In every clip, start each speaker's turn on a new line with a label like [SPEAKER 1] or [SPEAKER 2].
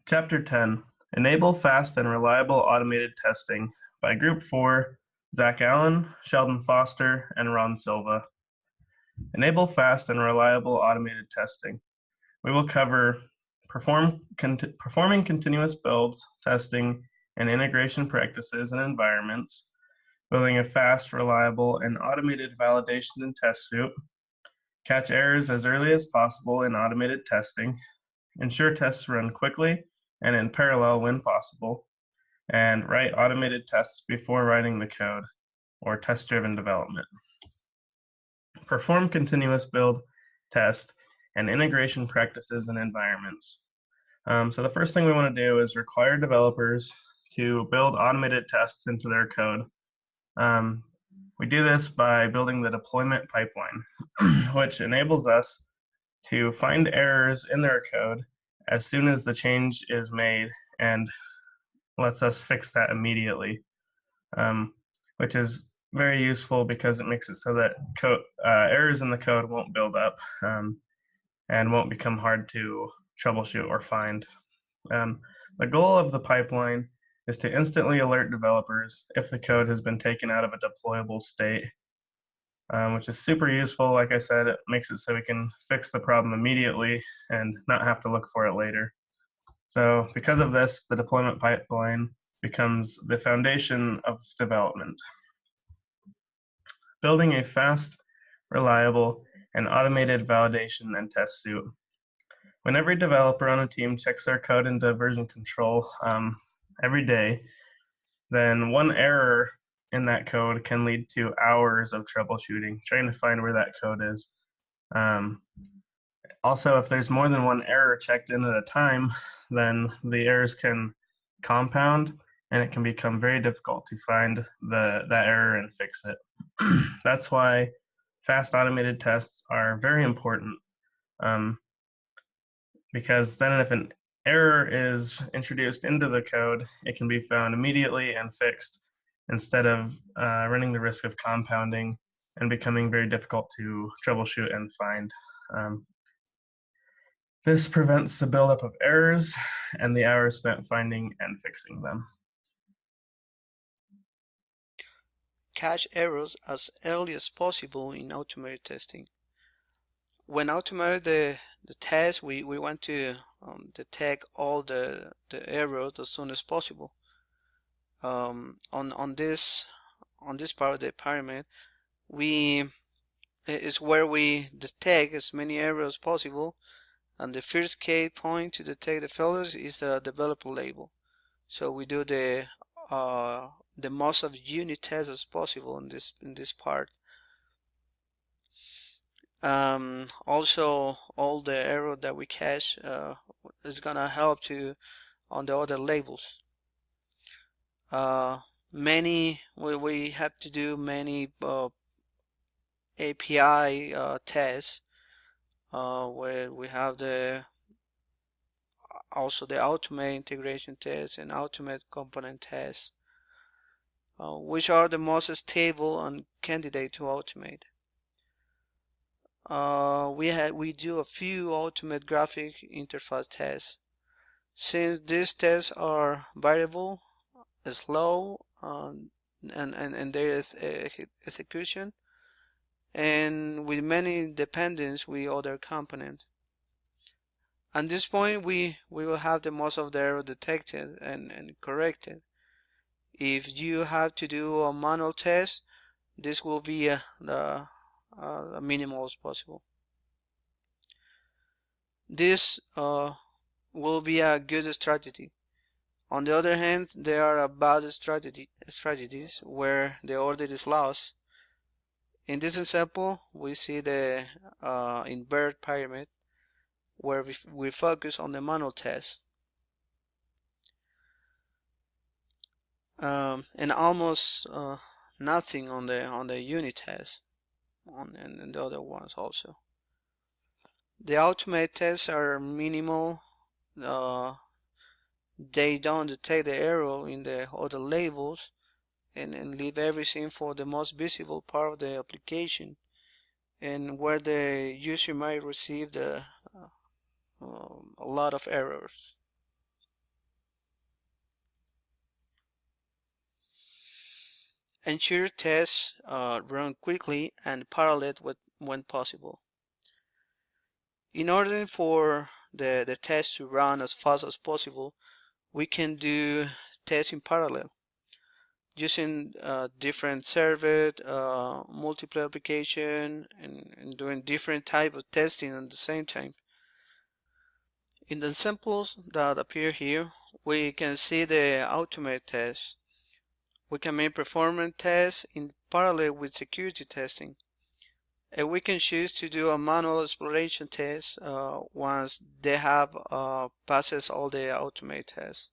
[SPEAKER 1] Chapter 10: Enable Fast and Reliable Automated Testing by Group 4, Zach Allen, Sheldon Foster, and Ron Silva. Enable fast and reliable automated testing. We will cover performing continuous builds, testing, and integration practices and environments, building a fast, reliable, and automated validation and test suite, catch errors as early as possible in automated testing, ensure tests run quickly and in parallel when possible, and write automated tests before writing the code, or test-driven development. Perform continuous build, test, and integration practices and environments. So the first thing we want to do is require developers to build automated tests into their code. We do this by building the deployment pipeline, which enables us to find errors in their code as soon as the change is made and lets us fix that immediately, which is very useful because it makes it so that errors in the code won't build up and won't become hard to troubleshoot or find. The goal of the pipeline is to instantly alert developers if the code has been taken out of a deployable state, which is super useful. Like I said, it makes it so we can fix the problem immediately and not have to look for it later. So because of this, the deployment pipeline becomes the foundation of development. Building a fast, reliable, and automated validation and test suite. When every developer on a team checks their code into version control every day, then one error in that code can lead to hours of troubleshooting, trying to find where that code is. Also, if there's more than one error checked in at a time, then the errors can compound and it can become very difficult to find that error and fix it. That's why fast automated tests are very important, because then if an error is introduced into the code, it can be found immediately and fixed instead of running the risk of compounding and becoming very difficult to troubleshoot and find. This prevents the buildup of errors and the hours spent finding and fixing them.
[SPEAKER 2] Catch errors as early as possible in automated testing. When automated the test, we want to detect all the errors as soon as possible. On this part of the pyramid, is where we detect as many errors as possible, and the first key point to detect the failures is the developer label. So we do the most of unit tests as possible in this part. Also, all the error that we catch is gonna help to on the other labels. We have to do many API tests where we have also the automate integration tests and automate component tests, which are the most stable and candidate to automate. We do a few ultimate graphic interface tests. Since these tests are variable, slow, and there is execution, and with many dependence with other components. At this point, we will have the most of the error detected and corrected. If you have to do a manual test, this will be the minimal as possible. This will be a good strategy. On the other hand, there are bad strategies where the order is lost. In this example, we see the invert pyramid, where we focus on the manual test, and almost nothing on the unit test, and the other ones also. The automate tests are minimal. They don't detect the error in the other labels and leave everything for the most visible part of the application, and where the user might receive a lot of errors. ensure tests run quickly and parallel when possible. In order for the test to run as fast as possible, we can do tests in parallel using different server, multiple application, and doing different type of testing at the same time. In the examples that appear here, we can see the automated tests. We can make performance tests in parallel with security testing. And we can choose to do a manual exploration test once they have passes all the automated tests.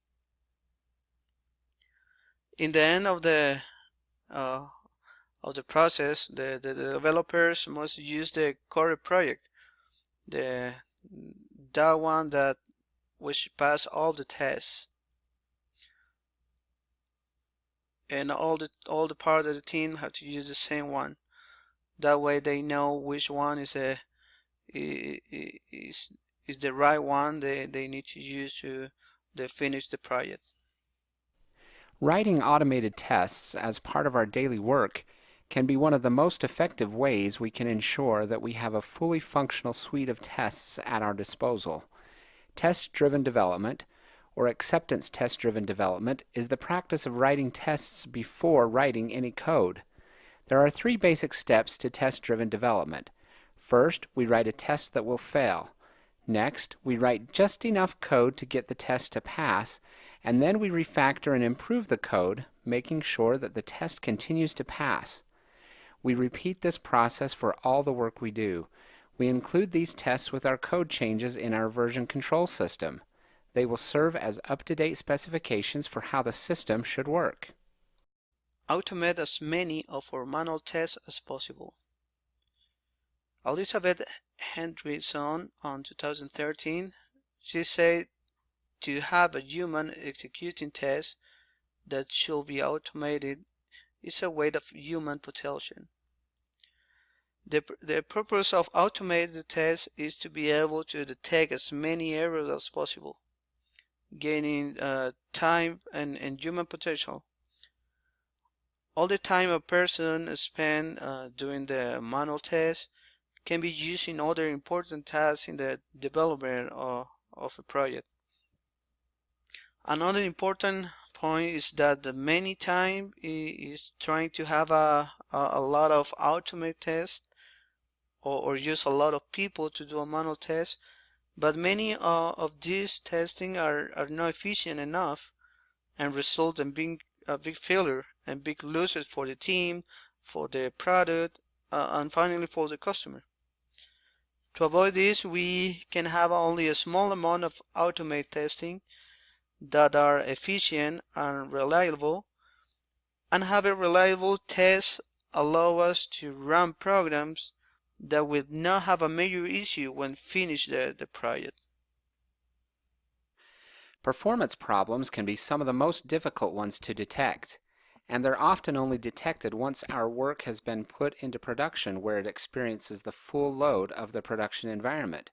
[SPEAKER 2] In the end of the process, the developers must use the core project, that one that which pass all the tests, and all the parts of the team have to use the same one. That way they know which one is the right one they need to use to finish the project.
[SPEAKER 3] Writing automated tests as part of our daily work can be one of the most effective ways we can ensure that we have a fully functional suite of tests at our disposal. Test-driven development, or acceptance test-driven development, is the practice of writing tests before writing any code. There are 3 basic steps to test-driven development. First, we write a test that will fail. Next, we write just enough code to get the test to pass, and then we refactor and improve the code, making sure that the test continues to pass. We repeat this process for all the work we do. We include these tests with our code changes in our version control system. They will serve as up-to-date specifications for how the system should work.
[SPEAKER 2] Automate as many of our manual tests as possible. Elizabeth Hendrickson on 2013, she said to have a human executing test that should be automated is a waste of human potential. The purpose of automated tests is to be able to detect as many errors as possible, gaining time and human potential. All the time a person spends doing the manual test can be used in other important tasks in the development of a project. Another important point is that the many time is trying to have a lot of automated tests or use a lot of people to do a manual test, but many of these testing are not efficient enough and result in being a big failure and big losses for the team, for the product, and finally for the customer. To avoid this, we can have only a small amount of automated testing that are efficient and reliable, and have a reliable test allow us to run programs that will not have a major issue when finished the project.
[SPEAKER 3] Performance problems can be some of the most difficult ones to detect, and they're often only detected once our work has been put into production where it experiences the full load of the production environment.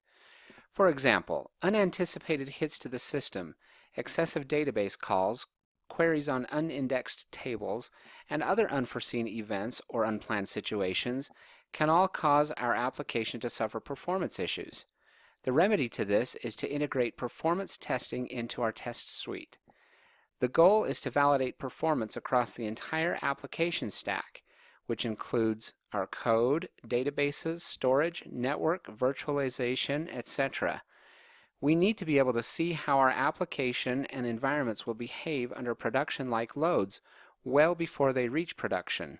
[SPEAKER 3] For example, unanticipated hits to the system, excessive database calls, queries on unindexed tables, and other unforeseen events or unplanned situations can all cause our application to suffer performance issues. The remedy to this is to integrate performance testing into our test suite. The goal is to validate performance across the entire application stack, which includes our code, databases, storage, network, virtualization, etc. We need to be able to see how our application and environments will behave under production-like loads well before they reach production.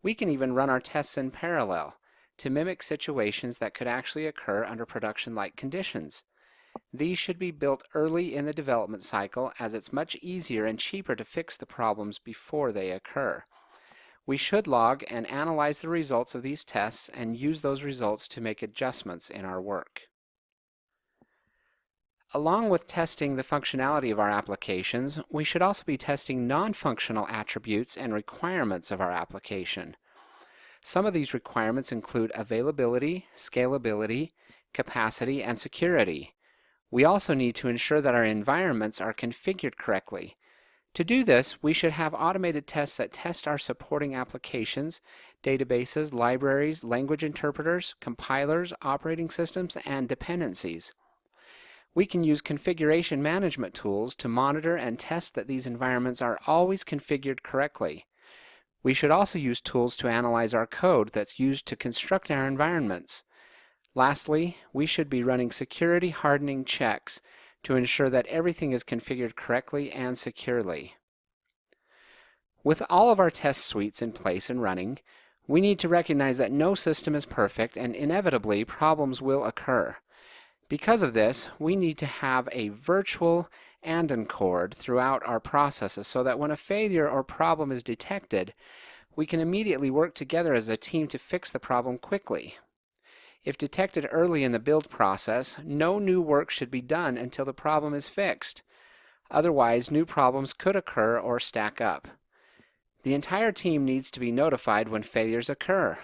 [SPEAKER 3] We can even run our tests in parallel to mimic situations that could actually occur under production-like conditions. These should be built early in the development cycle, as it's much easier and cheaper to fix the problems before they occur. We should log and analyze the results of these tests and use those results to make adjustments in our work. Along with testing the functionality of our applications, we should also be testing non-functional attributes and requirements of our application. Some of these requirements include availability, scalability, capacity, and security. We also need to ensure that our environments are configured correctly. To do this, we should have automated tests that test our supporting applications, databases, libraries, language interpreters, compilers, operating systems, and dependencies. We can use configuration management tools to monitor and test that these environments are always configured correctly. We should also use tools to analyze our code that's used to construct our environments. Lastly, we should be running security hardening checks to ensure that everything is configured correctly and securely. With all of our test suites in place and running, we need to recognize that no system is perfect and inevitably problems will occur. Because of this, we need to have a virtual andon cord throughout our processes so that when a failure or problem is detected, we can immediately work together as a team to fix the problem quickly. If detected early in the build process, no new work should be done until the problem is fixed. Otherwise, new problems could occur or stack up. The entire team needs to be notified when failures occur.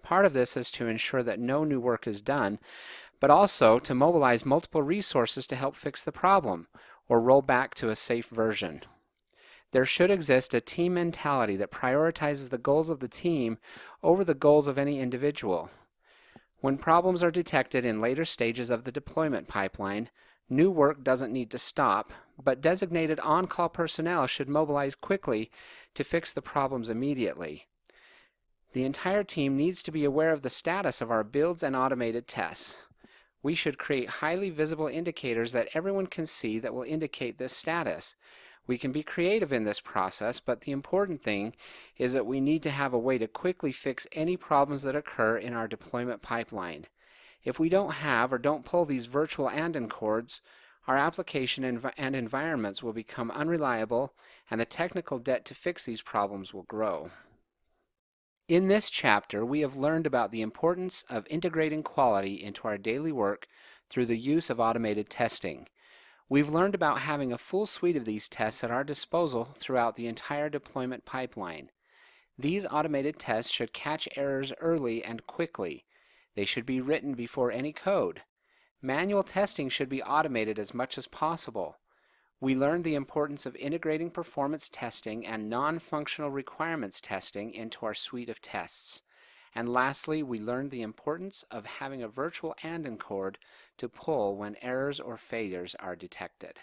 [SPEAKER 3] Part of this is to ensure that no new work is done, but also to mobilize multiple resources to help fix the problem or roll back to a safe version. There should exist a team mentality that prioritizes the goals of the team over the goals of any individual. When problems are detected in later stages of the deployment pipeline, new work doesn't need to stop, but designated on-call personnel should mobilize quickly to fix the problems immediately. The entire team needs to be aware of the status of our builds and automated tests. We should create highly visible indicators that everyone can see that will indicate this status. We can be creative in this process, but the important thing is that we need to have a way to quickly fix any problems that occur in our deployment pipeline. If we don't have or don't pull these virtual andon cords, our application and environments will become unreliable, and the technical debt to fix these problems will grow. In this chapter, we have learned about the importance of integrating quality into our daily work through the use of automated testing. We've learned about having a full suite of these tests at our disposal throughout the entire deployment pipeline. These automated tests should catch errors early and quickly. They should be written before any code. Manual testing should be automated as much as possible. We learned the importance of integrating performance testing and non-functional requirements testing into our suite of tests. And lastly, we learned the importance of having a virtual andon cord to pull when errors or failures are detected.